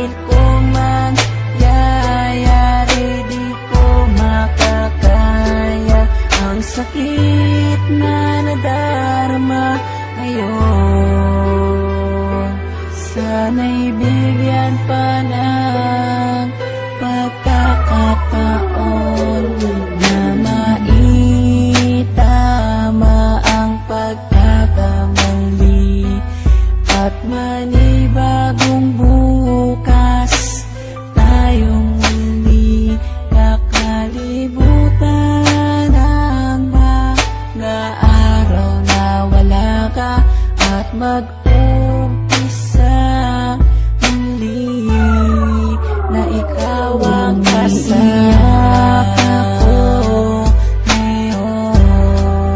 Dahil kung mangyayari di ko makakaya ang sakit na nadarama ngayon. Sana'y bigyan pa ng pagkakataon na maitama ang pagkakamali at manibagong bukas tayong muli kakalibutan ang mga araw na wala ka at mag-umpisa muli na ikaw ang kasama ko ngayon.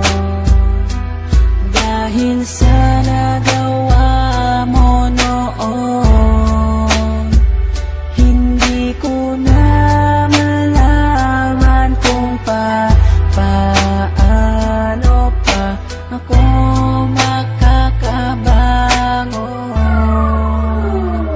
Dahil sa nagawa mo noon, hindi ko na malaman kung paano pa ako makakabangon.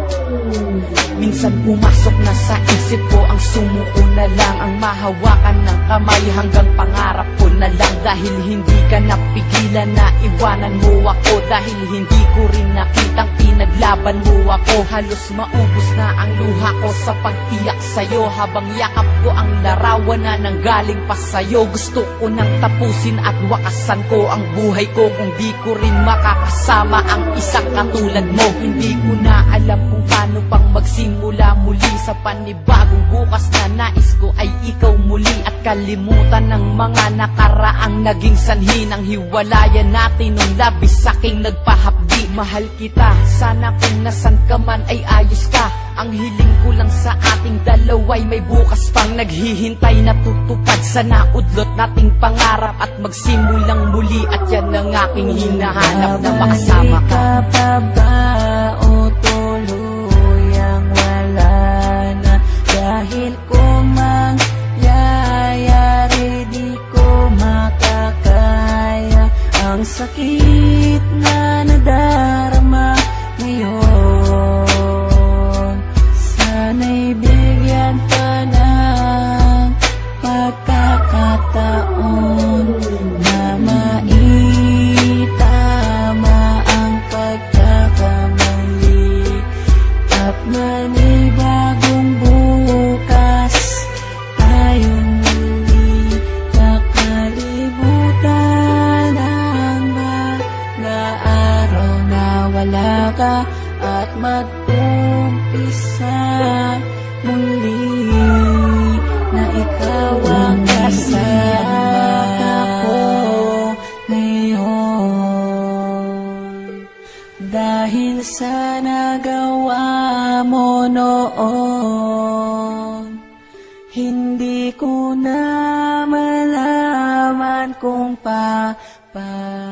Minsan pumasok na sa isip ko ang sumuko na lang, ang mahawakan ng kamay hanggang pangarap ko na lang. Dahil hindi ka napigilan na iwanan mo ako, dahil hindi ko rin nakitang pinaglaban mo ako. Halos maubos na ang luha ko sa pag-iyak sa'yo, habang yakap ko ang larawan na nanggaling pa sa'yo. Gusto ko nang tapusin at wakasan ko ang buhay ko kung di ko rin makakasama ang isang katulad mo. Hindi ko na alam kung paano pang magsimula muli sa panibagong bukas na nais ko ay ikaw muli, at kalimutan ng mga nakaraang naging sanhi ng hiwalayan natin nung labis aking nagpahapdi. Mahal kita, sana kung nasan ka man ay ayos ka. Ang hiling ko lang sa ating dalawa'y may bukas pang naghihintay na tutupad. Sana udlot nating pangarap at magsimulang muli, at yan ang aking hinahanap na makasama ka. Pa ba o tuluyang wala na? Dahil kung mangyayari di ko makakaya ang sakit na nadarama ngayon. Sana'y bigyan pa ng pagkakataon na maitama ang pagkakamali at manibagong bukas tayong muli kakalibutan ang mga araw na wala ka at mag-umpisa muli na ikaw ang kasama ko ngayon. Dahil sa nagawa mo noon, hindi ko na malaman kung paano